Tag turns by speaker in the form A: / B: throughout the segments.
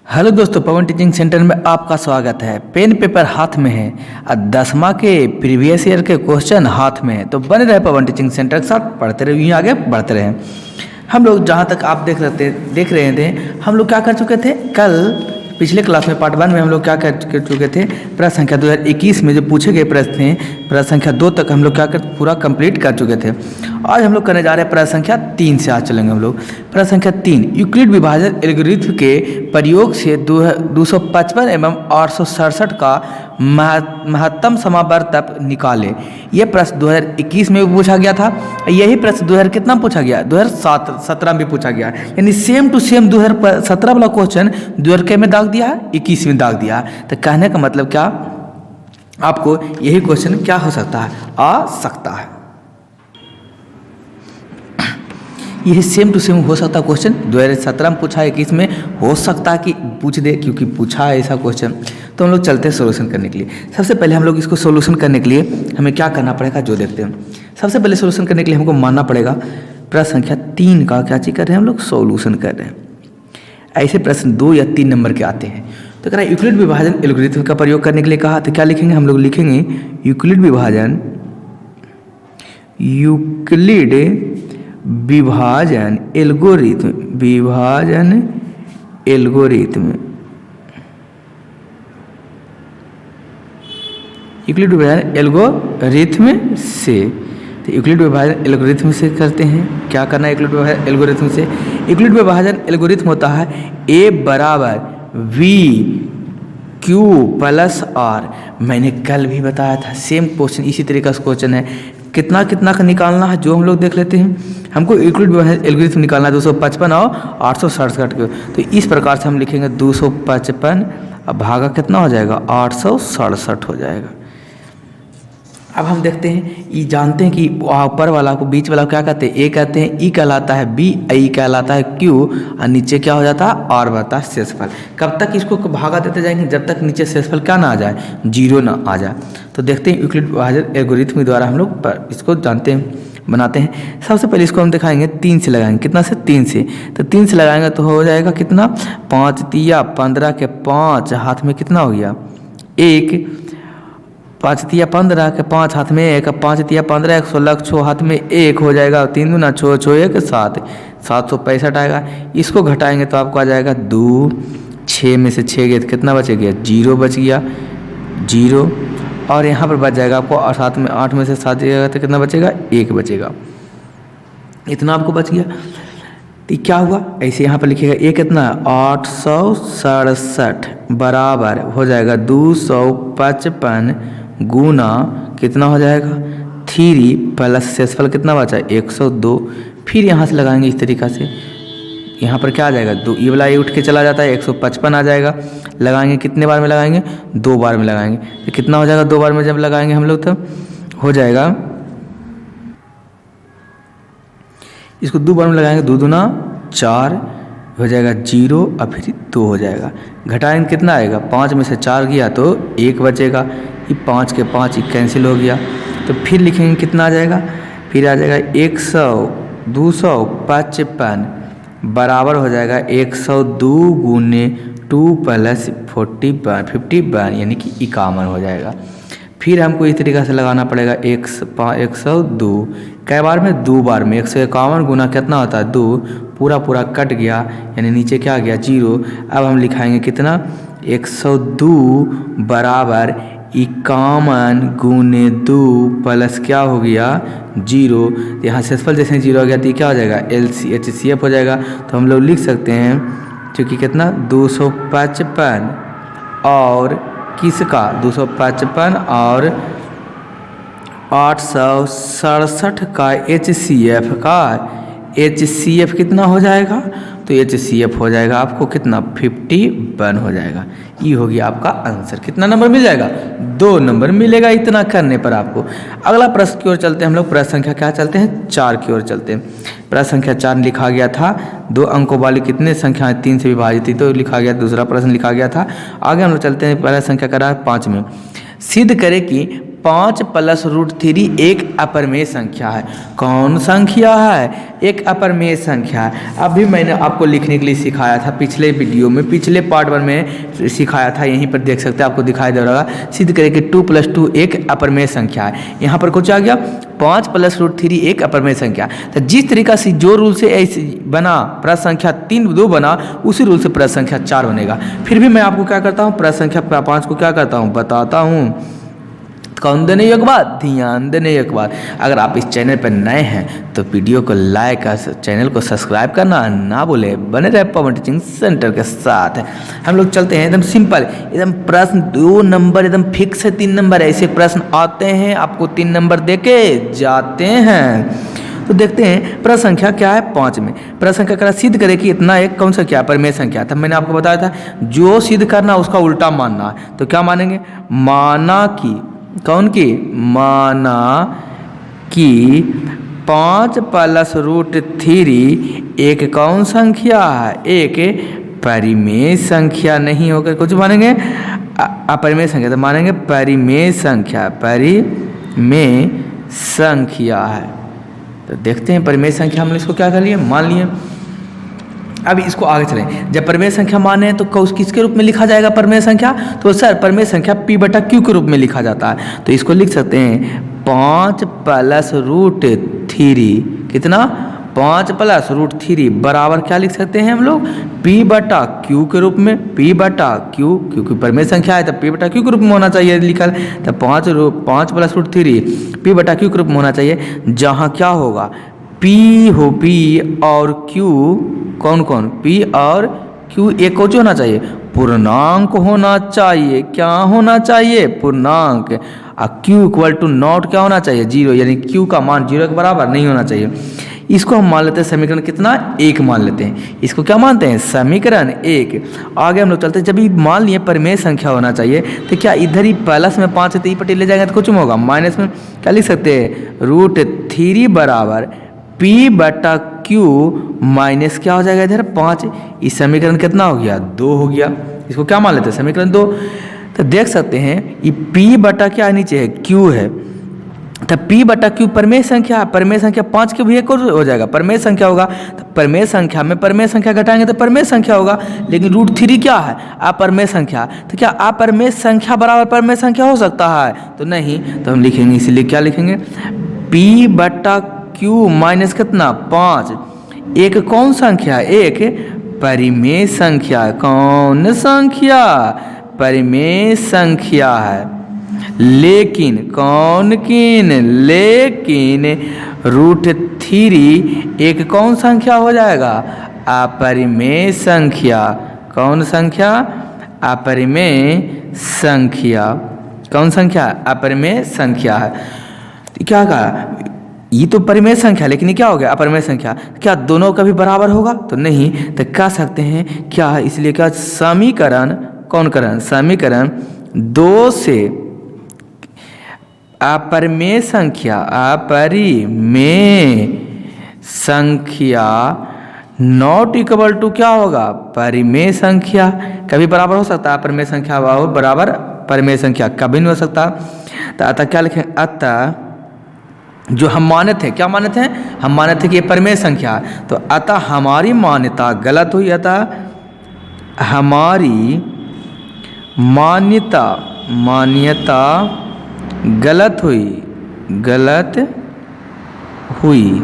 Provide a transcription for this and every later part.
A: Hello दोस्तों, पवन teaching centre में आपका स्वागत है। पेन पेपर हाथ में है और 10वां के प्रीवियस ईयर के क्वेश्चन हाथ में है, तो बने रहे पवन टीचिंग सेंटर के साथ, पढ़ते रहे, यूँ आगे बढ़ते रहे। हम लोग जहाँ तक आप देख रहे थे, हम लोग क्या कर चुके थे कल पिछले क्लास में पार्ट 1 में हम लोग क्या कर चुके थे, प्रश्न संख्या 2021 में जो पूछे गए प्रश्न थे प्रश्न संख्या 2 तक हम लोग पूरा कंप्लीट कर चुके थे। आज हम लोग करने जा रहे हैं प्रश्न संख्या 3 से। आज चलेंगे हम लोग प्रश्न संख्या 3। यूक्लिड विभाजन एल्गोरिथ्म के प्रयोग से 255 एवं 867 का महत्तम समावर्तक निकाले। ये प्रश्न 2021 में भी पूछा गया था। यही प्रश्न 2000 कितना पूछा गया, 2017 में पूछा गया। यानी सेम टू सेम 2017 वाला क्वेश्चन 2000 में दाग दिया है, 21 में दाग दिया है। तो कहने का मतलब क्या, आपको यही क्वेश्चन क्या हो सकता है, आ सकता है। यह सेम टू सेम हो सकता है क्वेश्चन 2017 में पूछा है, 21 में हो सकता है कि पूछ दे, क्योंकि पूछा है ऐसा क्वेश्चन। तो हम लोग चलते हैं सोल्यूशन करने के लिए। सबसे पहले हम लोग इसको सोल्यूशन करने के लिए हमें क्या करना पड़ेगा, जो देखते हैं। सबसे पहले सोल्यूशन करने के लिए हमको मानना पड़ेगा प्रश्न संख्या 3 का क्या चीज़ कर रहे हैं हम लोग, सोल्यूशन कर रहे हैं। ऐसे प्रश्न 2 या 3 नंबर के आते हैं। तो कह रहा है यूक्लिड विभाजन एल्गोरिथ्म का प्रयोग करने के लिए कहा, तो क्या लिखेंगे हम लोग, लिखेंगे यूक्लिड विभाजन एल्गोरिथ्म यूक्लिड विभाजन एल्गोरिथ्म से। तो यूक्लिड विभाजन एल्गोरिथ्म से करते हैं। क्या करना है यूक्लिड विभाजन एल्गोरिथ्म से? यूक्लिड विभाजन एल्गोरिथ्म होता है A बराबर V Q प्लस R। मैंने कल भी बताया था, सेम क्वेश्चन इसी तरीके का क्वेश्चन है। कितना का निकालना है, जो हम लोग देख लेते हैं। हमको यूक्लिड विभाजन एल्गोरिथम निकालना है 255 और 867 के। तो इस प्रकार से हम लिखेंगे 255 अब भागा कितना हो जाएगा, 867 हो जाएगा। अब हम देखते हैं, ये जानते हैं कि ऊपर वाला को बीच वाला को क्या कहते हैं, ए कहते हैं, ई कहलाता है बी, आई कहलाता है क्यू, और नीचे क्या हो जाता है, आर बनता है शेषफल। कब तक इसको भागा देते जाएंगे, जब तक नीचे शेषफल क्या ना आ जाए, 0 ना आ जाए। तो देखते हैं यूक्लिड विभाजन एल्गोरिथम द्वारा हम लोग इसको जानते हैं, बनाते हैं। सबसे पहले इसको हम दिखाएंगे 3 से लगाएंगे। कितना से, 3 से। तो 3 से लगाएंगे तो हो जाएगा कितना, 5 तिया 15 के 5 हाथ में कितना हो गया, 1। 5 तिया 15 के 5 हाथ में 1, 5 तिया 15 116 6 हाथ में 1 हो जाएगा। 3 दूना 6 6 1 7, 765 आएगा। इसको घटाएंगे तो आपको आ जाएगा 2, 6 में से 6 गए तो कितना बचेगा, 0 बच गया, 0। और यहाँ पर बच जाएगा आपको 8 में से 7 जाएगा तो कितना बचेगा, 1 बचेगा। इतना आपको बच गया। तो क्या हुआ, ऐसे यहाँ पर लिखिएगा, ये कितना, 867 बराबर हो जाएगा 255 गुना कितना हो जाएगा, 3 प्लस शेषफल कितना बचा, 102। फिर यहाँ से लगाएंगे इस तरीक़ा से। यहाँ पर क्या आ जाएगा, 2, ये वाला ये उठ के चला जाता है, 155 आ जाएगा। लगाएंगे कितने बार में लगाएंगे, 2 बार में लगाएंगे। तो कितना हो जाएगा, 2 बार में जब लगाएंगे हम लोग, तब हो जाएगा, इसको 2 बार में लगाएंगे, 2 दूना 4 हो जाएगा, 0 और फिर 2 हो जाएगा। घटाएंगे कितना आएगा, 5 में से 4 गया तो 1 बचेगा। ये 5 के 5 कैंसिल हो गया। तो फिर लिखेंगे कितना आ जाएगा, फिर आ जाएगा 255 बराबर हो जाएगा 102 गुने 2 प्लस 51 यानी कि 51 हो जाएगा। फिर हमको इस तरीक़े से लगाना पड़ेगा 102 कई बार में, 2 बार में। 151 गुना कितना होता है, 2, पूरा कट गया, यानी नीचे क्या आ गया, 0। अब हम लिखाएंगे कितना, 102 बराबर 51 गुने 2 प्लस क्या हो गया, 0। यहाँ शेषफल जैसे 0 हो गया तो क्या हो जाएगा, HCF हो जाएगा। तो हम लोग लिख सकते हैं क्योंकि कितना, 255 और किसका, 255 और 867 का HCF कितना हो जाएगा, तो HCF हो जाएगा आपको कितना, 51 हो जाएगा। ये हो गया आपका आंसर। कितना नंबर मिल जाएगा, 2 नंबर मिलेगा इतना करने पर आपको। अगला प्रश्न की ओर चलते हैं हम लोग। प्रश्न संख्या क्या चलते हैं, 4 की ओर चलते हैं। प्रश्न संख्या 4 लिखा गया था 2 अंकों वाली कितने संख्याएं 3 से विभाजित थी, तो लिखा गया, दूसरा प्रश्न लिखा गया था। आगे हम लोग चलते हैं, प्रश्न संख्या करा 5 में। सिद्ध करें कि 5 + √3 एक अपरिमेय संख्या है। कौन संख्या है? एक अपरिमेय संख्या है। अभी मैंने आपको लिखने के लिए सिखाया था पिछले वीडियो में, पिछले पार्ट 1 में सिखाया था, यहीं पर देख सकते हैं, आपको दिखाई दे रहा होगा। सिद्ध करें कि 2 + 2 एक अपरिमेय संख्या है। यहाँ पर कुछ आ गया 5 + √3 एक अपरिमेय संख्या। तो जिस तरीका से जो रूल से ऐसे बना प्रश्न संख्या 2 बना, उसी रूल से प्रश्न संख्या 4 बनेगा। फिर भी मैं आपको क्या करता हूँ, प्रश्न संख्या 5 को क्या करता हूँ, बताता हूँ। कौन देने एक बात, ध्यान देने एक बात, अगर आप इस चैनल पर नए हैं तो वीडियो को लाइक और चैनल को सब्सक्राइब करना ना भूले। बने रहे पवन टीचिंग सेंटर के साथ। हम लोग चलते हैं एकदम सिंपल, एकदम प्रश्न 2 नंबर एकदम फिक्स है, 3 नंबर ऐसे प्रश्न आते हैं, आपको 3 नंबर देके जाते हैं। तो देखते हैं प्रश्न संख्या क्या है 5 में। प्रश्न संख्या क्या सिद्ध करे कि इतना एक कौन सा क्या परिमेय संख्या था। मैंने आपको बताया था जो सिद्ध करना उसका उल्टा मानना है। तो क्या मानेंगे, माना कि कौन की, माना कि 5 + √3 एक कौन संख्या है, एक परिमेय संख्या नहीं होकर कुछ मानेंगे अपरिमेय संख्या, तो मानेंगे परिमेय संख्या, परिमेय संख्या है। तो देखते हैं परिमेय संख्या हमने इसको क्या कर लिए, मान लिए। अब इसको आगे चलें, जब परिमेय संख्या माने तो किसके रूप में लिखा जाएगा परिमेय संख्या, तो सर परिमेय संख्या P/Q के रूप में लिखा जाता है। तो इसको लिख सकते हैं 5 + √3 कितना, 5 + √3 बराबर क्या लिख सकते हैं हम लोग, P/Q के रूप में, P/Q, क्योंकि परिमेय संख्या है तो P/Q के रूप में होना चाहिए लिखा, तो 5 + √3 P/Q के रूप में होना चाहिए, जहाँ क्या होगा P हो, P और Q कौन कौन, P और Q एक कुछ होना चाहिए, पूर्णांक होना चाहिए। क्या होना चाहिए, पूर्णांक। और Q = नॉट क्या होना चाहिए, 0, यानी Q का मान 0 के बराबर नहीं होना चाहिए। इसको हम मान लेते हैं समीकरण कितना, 1 मान लेते हैं। इसको क्या मानते हैं, समीकरण 1। आगे हम लोग चलते हैं, जब ये मान लिए परिमेय संख्या होना चाहिए, तो क्या इधर ही प्लस में 5 है तो ई पट्टी ले जाएंगे तो कुछ होगा, माइनस में क्या लिख सकते हैं, √3 बराबर P/Q माइनस क्या हो जाएगा इधर 5। इस समीकरण कितना हो गया, 2 हो गया। इसको क्या मान लेते हैं, समीकरण 2। तो देख सकते हैं ये P/क्या नीचे है, Q है, तो P/Q परिमेय संख्या है। परिमेय संख्या 5 के भी एक और हो जाएगा, परिमेय संख्या होगा। तो परिमेय संख्या में परिमेय संख्या घटाएंगे तो परिमेय संख्या होगा, लेकिन √3 क्या है, अपरिमेय संख्या। तो क्या अपरिमेय संख्या बराबर परिमेय संख्या हो सकता है, तो नहीं। तो हम लिखेंगे, इसलिए क्या लिखेंगे, P/Q माइनस कितना 5, एक कौन संख्या, एक परिमेय संख्या। कौन संख्या, परिमेय संख्या है। लेकिन कौन किन, लेकिन √3 एक कौन संख्या हो जाएगा, अपरिमेय संख्या। कौन संख्या, अपरिमेय संख्या। कौन संख्या, अपरिमेय संख्या है। तो क्या कहा, ये तो परिमेय संख्या, लेकिन ये क्या हो गया, अपरिमेय संख्या। क्या दोनों का भी बराबर होगा, तो नहीं। तो कह सकते हैं क्या, इसलिए क्या समीकरण, कौन करण, समीकरण 2 से अपरिमेय संख्या, अपरिमेय संख्या नॉट इक्वल टू क्या होगा, परिमेय संख्या। कभी बराबर हो सकता है अपरिमेय संख्या बराबर परिमेय संख्या, कभी नहीं हो सकता। तो अतः क्या लिखें, अतः जो हम माने थे, क्या माने थे, हम माने थे कि ये परिमेय संख्या, तो अतः हमारी मान्यता गलत हुई। अतः हमारी मान्यता गलत हुई।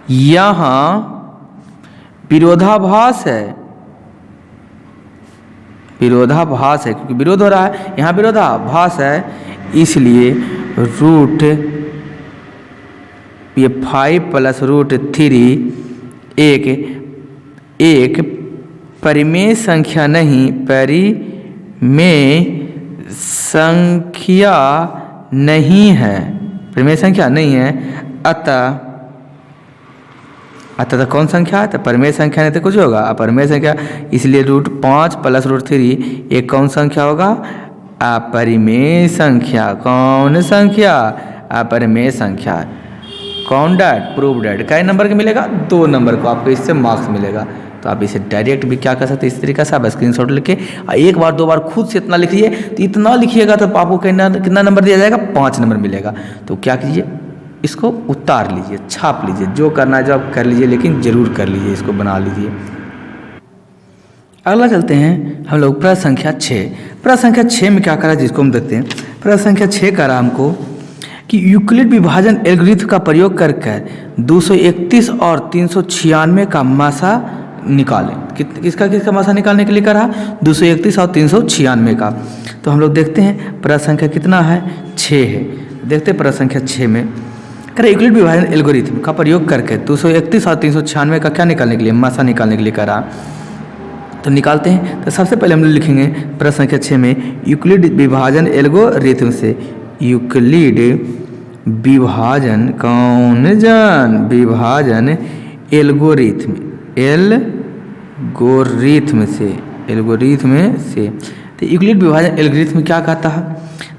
A: यहाँ विरोधाभास है, क्योंकि विरोध हो रहा है, यहाँ विरोधाभास है, इसलिए ये 5 + √3 एक परिमेय संख्या नहीं, परिमेय संख्या नहीं है, परिमेय संख्या नहीं है। अतः तो कौन संख्या है, तो परिमेय संख्या नहीं तो कुछ होगा, अपरिमेय संख्या। इसलिए √5 + √3 एक कौन संख्या होगा, अपरिमेय संख्या। कौन संख्या, अपरिमेय संख्या। कौन डैट, प्रूव डैट। कई नंबर का मिलेगा, 2 नंबर को आपको इससे मार्क्स मिलेगा। तो आप इसे डायरेक्ट भी क्या कर सकते हैं, इस तरीके से आप स्क्रीनशॉट लेके एक बार 2 बार खुद से इतना लिखिए। तो इतना लिखिएगा तो आपको कितना नंबर दिया जाएगा, 5 नंबर मिलेगा। तो क्या कीजिए, इसको उतार लीजिए, छाप लीजिए, जो करना है जो आप कर लीजिए, लेकिन ज़रूर कर लीजिए, इसको बना लीजिए। अगला चलते हैं हम लोग प्रश्न संख्या 6। प्रश्न संख्या 6 में क्या करा जिसको हम देखते हैं। प्रश्न संख्या 6 करा हमको कि यूक्लिड विभाजन एल्गोरिथ्म का प्रयोग करके 231 और 396 का मासा निकालें। किसका मासा निकालने के लिए करा, 231 और 396 का। तो हम लोग देखते हैं प्रश्न संख्या कितना है, 6 है। देखते हैं प्रश्न संख्या 6 में करा यूक्लिड विभाजन एल्गोरिथ्म का प्रयोग करके 231 और 396 का क्या निकालने के लिए, मासा निकालने के लिए करा। तो निकालते हैं। तो सबसे पहले हम लोग लिखेंगे प्रश्न संख्या 6 में यूक्लिड विभाजन एल्गोरिथ्म से, यूक्लिड विभाजन कौन जान, विभाजन एल्गोरिथ्म, एल्गोरिथ्म से। तो यूक्लिड विभाजन एल्गोरिथ्म क्या कहता है,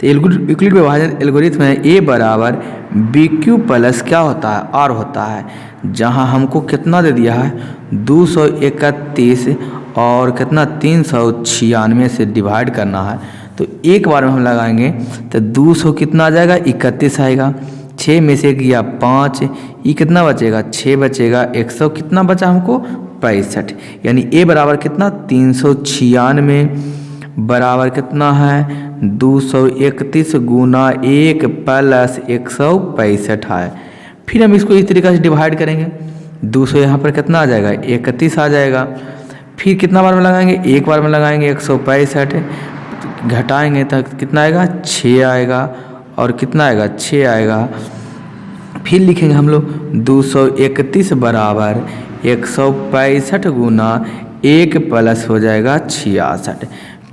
A: तो यूक्लिड विभाजन एल्गोरिथ्म है ए बराबर बी क्यू प्लस क्या होता है, आर होता है। जहाँ हमको कितना दे दिया है, 231 और कितना 396 से डिवाइड करना है। तो एक बार में हम लगाएंगे तो 200 कितना आ जाएगा, 31 आएगा। 6 में से गया 5, ये कितना बचेगा, 6 बचेगा। 100 कितना बचा हमको, 65। यानी ए बराबर कितना, 396 बराबर कितना है, 231 गुना 1 प्लस 165 है। फिर हम इसको इस तरीके से डिवाइड करेंगे। 200 यहाँ पर कितना आ जाएगा, 31 आ जाएगा। फिर कितना बार में लगाएंगे, एक बार में लगाएंगे 165, घटाएंगे तो कितना आएगा, 6 आएगा। और कितना आएगा, 6 आएगा। फिर लिखेंगे हम लोग 231 बराबर 165 गुना 1 प्लस हो जाएगा 66।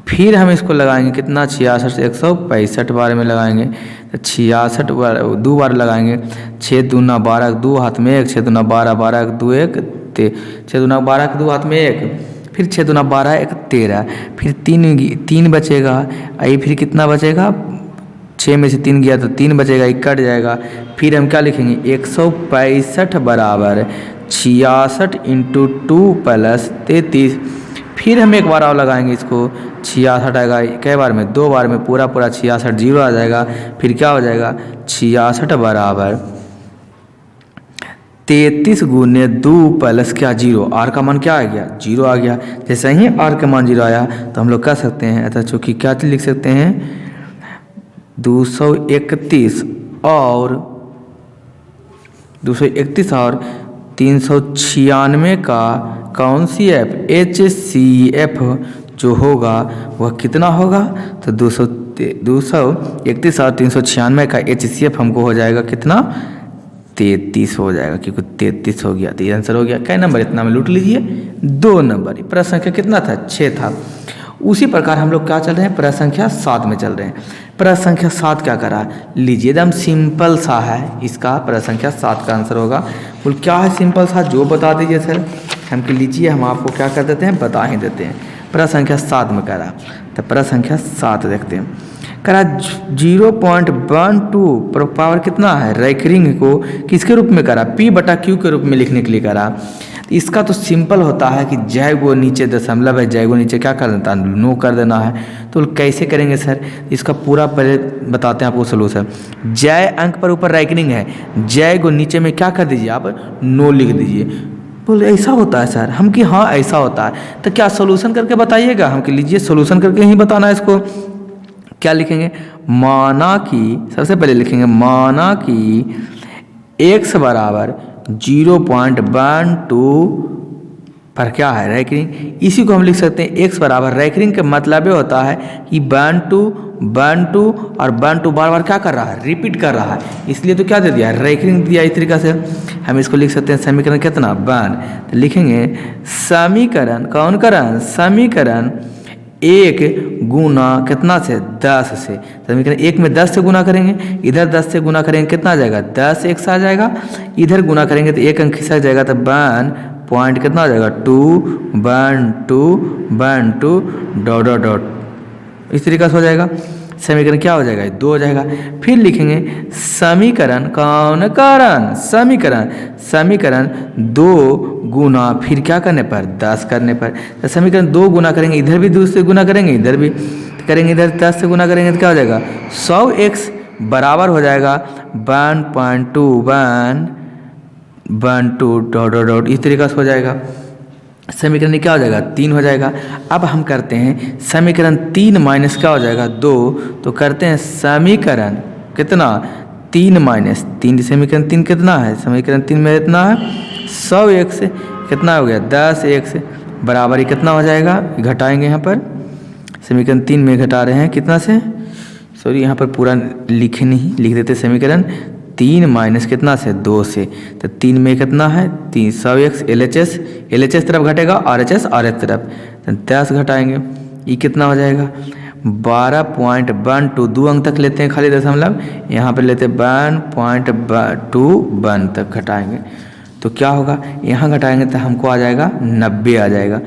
A: फिर हम इसको लगाएंगे कितना, 66 से 165 बार में लगाएंगे तो 66 बार 2 बार लगाएंगे। 6 दूना 12, 2 हाथ में 1, 6 दूना 12, 12 2 1, 6 दूना 12 के 2 हाथ में 1, फिर 6 दूना 12 1 13, फिर 3 बचेगा। आई फिर कितना बचेगा, 6 में से 3 गया तो 3 बचेगा, 1 कट जाएगा। फिर हम क्या लिखेंगे, 165 बराबर 66 इंटू 2 प्लस 33। फिर हम एक बार और लगाएंगे इसको, 66 आएगा। कई बार में, 2 बार में पूरा 66 जीरो आ जाएगा। फिर क्या हो जाएगा, 66 बराबर 33 गुने 2 प्लस क्या, 0। आर का मान क्या आ गया, 0 आ गया। जैसे ही आर का मान 0 आया तो हम लोग कह सकते हैं, अतः चूँकि क्या लिख सकते हैं, 231 और 396 का कौन सी एफ, HCF जो होगा वह कितना होगा, तो 231 और 396 का HCF हमको हो जाएगा कितना, 33 हो जाएगा, क्योंकि 33 हो गया। तो ये आंसर हो गया। क्या नंबर इतना में लूट लीजिए, 2 नंबर। प्रश्न संख्या कितना था, 6 था। उसी प्रकार हम लोग क्या चल रहे हैं, प्रश्न संख्या 7 में चल रहे हैं। प्रश्न संख्या 7 क्या करा लीजिए, एकदम सिंपल सा है इसका। प्रश्न संख्या 7 का आंसर होगा, बोल क्या है सिंपल सा, जो बता दीजिए सर। हम कि लीजिए, हम आपको क्या कर देते हैं, बता ही देते हैं। प्रश्न संख्या 7 में करा, तो प्रश्न संख्या 7 देखते हैं। करा 0.12 पावर कितना है, रैखरिंग को किसके रूप में करा, P/Q के रूप में लिखने के लिए करा। इसका तो सिंपल होता है कि जय गो नीचे दशमलव है, जय गो नीचे क्या कर देता है, नो कर देना है। तो कैसे करेंगे सर, इसका पूरा पहले बताते हैं आपको सोल्यूशन। जय अंक पर ऊपर रैखरिंग है, जय गो नीचे में क्या कर दीजिए, आप नो लिख दीजिए। बोले ऐसा होता है सर, हम कि हाँ ऐसा होता है। तो क्या सोल्यूशन करके बताइएगा, हम कि लीजिए सोल्यूशन करके ही बताना है इसको। क्या लिखेंगे, माना कि, सबसे पहले लिखेंगे माना कि x बराबर 0.12 पर क्या है, रैखरिंग। इसी को हम लिख सकते हैं x बराबर, रैखरिंग का मतलब ये होता है कि 12 और 12 बार बार क्या कर रहा है, रिपीट कर रहा है। इसलिए तो क्या दे दिया, रैखरिंग दिया। इस तरीके से हम इसको लिख सकते हैं समीकरण कितना, 1। तो लिखेंगे समीकरण, कौन करण, समीकरण 1 गुना कितना से, 10 से। समीकरण 1 में 10 से गुना करेंगे, इधर 10 से गुना करेंगे, कितना आ जाएगा, 10 1 आ जाएगा। इधर गुना करेंगे तो 1 अंक खिसक जाएगा, तो 1 पॉइंट कितना आ जाएगा, 2 1 2 1 2 डॉट डॉट डॉट, इस तरीके से हो जाएगा। समीकरण क्या हो जाएगा, 2 हो जाएगा। फिर लिखेंगे समीकरण कौन कारण, समीकरण 2 गुना फिर क्या करने पर, 10 करने पर। तो समीकरण 2 गुना करेंगे, इधर भी 2 से गुना करेंगे, इधर भी करेंगे, इधर 10 से गुना करेंगे तो क्या हो जाएगा 100x बराबर हो जाएगा 1.2 डॉट डॉट डॉट, इस तरीक़े से हो जाएगा। समीकरण क्या हो जाएगा 3 हो जाएगा। अब हम करते हैं समीकरण 3 माइनस क्या हो जाएगा 2, तो करते हैं समीकरण कितना 3 माइनस 3, समीकरण 3 कितना है, समीकरण 3 में इतना है 100x कितना हो गया 10x बराबर ही कितना हो जाएगा, घटाएंगे यहाँ पर समीकरण 3 में घटा रहे हैं कितना से, सॉरी यहाँ पर पूरा लिखे नहीं, लिख देते समीकरण 3 माइनस कितना से 2 से, तो 3 में कितना है 300x LHS तरफ घटेगा RHS RH तरफ, तो 10 घटाएंगे, ये कितना हो जाएगा 12.12, 2 अंक तक लेते हैं खाली दशमलव, यहाँ पर लेते हैं 1.21 तक घटाएंगे तो क्या होगा, यहाँ घटाएंगे तो हमको आ जाएगा 90 आ जाएगा।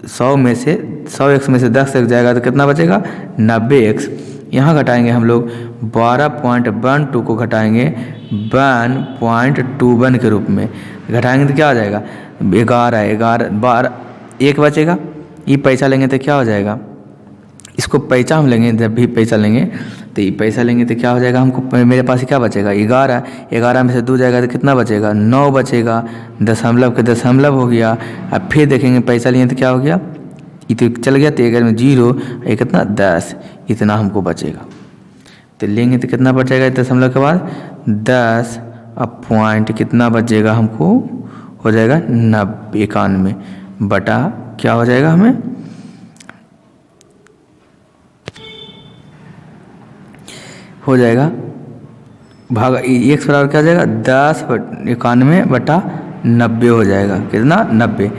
A: 100x में से 10 तक जाएगा तो कितना बचेगा 90x। यहाँ घटाएंगे हम लोग 12.12 को घटाएंगे 1.21 के रूप में, घटाएंगे तो क्या हो जाएगा 12 1 बचेगा। ये पैसा लेंगे तो क्या हो जाएगा, इसको पैसा हम लेंगे, जब भी पैसा लेंगे तो ये पैसा लेंगे तो क्या हो जाएगा, हमको मेरे पास क्या बचेगा 11 में से 2 जाएगा तो कितना बचेगा 9 बचेगा, दशमलव के दशमलव हो गया। अब फिर देखेंगे पैसा लिए तो क्या हो गया, ये तो चल गया, तो 11 में 0, ये कितना 10, इतना हमको बचेगा। तो लेंगे तो कितना बचेगा दशमलव के बाद 10, अब पॉइंट कितना बचेगा हमको, हो जाएगा 91 बटा क्या हो जाएगा हमें हो जाएगा भाग x बराबर क्या हो जाएगा 1091 बटा 90 हो जाएगा, कितना 90।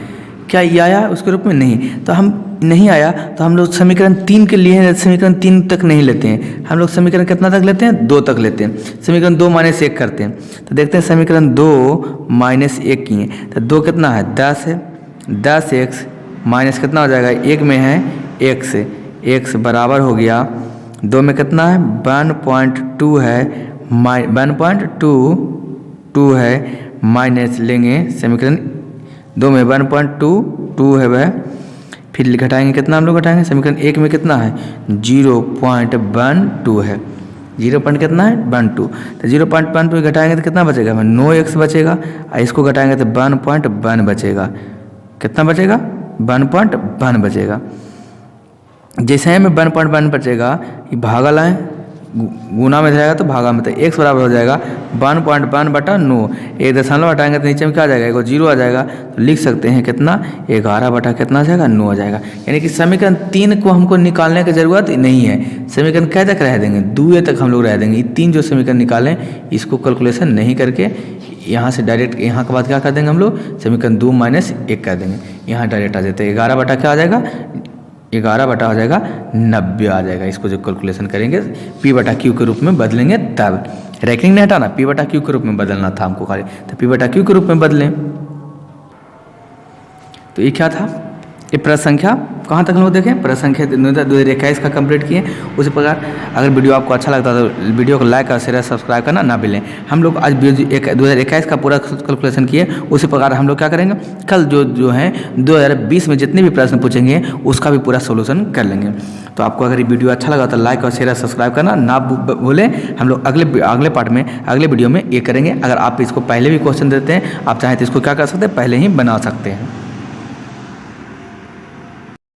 A: क्या ये आया उसके रूप में, नहीं, तो हम नहीं आया तो हम लोग समीकरण 3 के लिए समीकरण 3 तक नहीं लेते हैं, हम लोग समीकरण कितना तक लेते हैं 2 तक लेते हैं, समीकरण 2 माइनस 1 करते हैं। तो देखते हैं समीकरण 2 माइनस 1 किए तो 2 कितना है 10 है, 10x माइनस कितना हो जाएगा 1 में है x बराबर हो गया 2 में कितना है 1.2 है 1.22 है, माइनस लेंगे समीकरण 2 में 1.22 है वह, फिर घटाएंगे कितना हम लोग घटाएंगे, समीकरण 1 में कितना है 0.12 है, 0 पॉइंट कितना है 12, तो 0.12 घटाएंगे तो कितना बचेगा हमें 9x बचेगा, और इसको घटाएंगे तो 1.1 बचेगा, कितना बचेगा 1.1 बचेगा। जैसे में 1.1 बचेगा, ये भागा लाएँ गुना में जाएगा तो भागा में, तो x बराबर हो जाएगा 1.1 बटा 9, एक दशमलव हटाएंगे तो नीचे में क्या आ जाएगा, एगो 0 आ जाएगा, तो लिख सकते हैं कितना 11 बटा कितना आ जाएगा 9 आ जाएगा। यानी कि समीकरण 3 को हमको निकालने की ज़रूरत नहीं है, समीकरण क्या तक रह देंगे 2 तक हम लोग रह देंगे। ये 3 जो समीकरण निकालें इसको कैलकुलेशन नहीं करके यहाँ से डायरेक्ट यहाँ के बाद क्या कर देंगे हम लोग समीकरण 2 माइनस 1 कर देंगे, यहाँ डायरेक्ट आ जाते हैं 11 बटा क्या आ जाएगा 11 बटा हो जाएगा 90 आ जाएगा। इसको जो कैलकुलेशन करेंगे P बटा Q के रूप में बदलेंगे, तब रैंकिंग नहीं हटाना, P बटा Q के रूप में बदलना था हमको खाली, तो P बटा Q के रूप में बदलें। तो ये क्या था, ये प्रश्न संख्या कहाँ तक हम लोग देखें, प्रश्न संख्या 2021 का कंप्लीट किए। उसी प्रकार अगर वीडियो आपको अच्छा लगता है तो वीडियो को लाइक और शेयर सब्सक्राइब करना ना भूलें। हम लोग आज 2021 का पूरा कैलकुलेशन किए। उसी प्रकार हम लोग क्या करेंगे, कल जो है 2020 में जितने भी प्रश्न पूछेंगे उसका भी पूरा सोल्यूशन कर लेंगे। तो आपको अगर ये वीडियो अच्छा लगा तो लाइक और शेयर सब्सक्राइब करना ना भूलें। हम लोग अगले पार्ट में अगले वीडियो में ये करेंगे। अगर आप इसको पहले भी क्वेश्चन देते हैं, आप चाहें तो इसको क्या कर सकते हैं, पहले ही बना सकते हैं।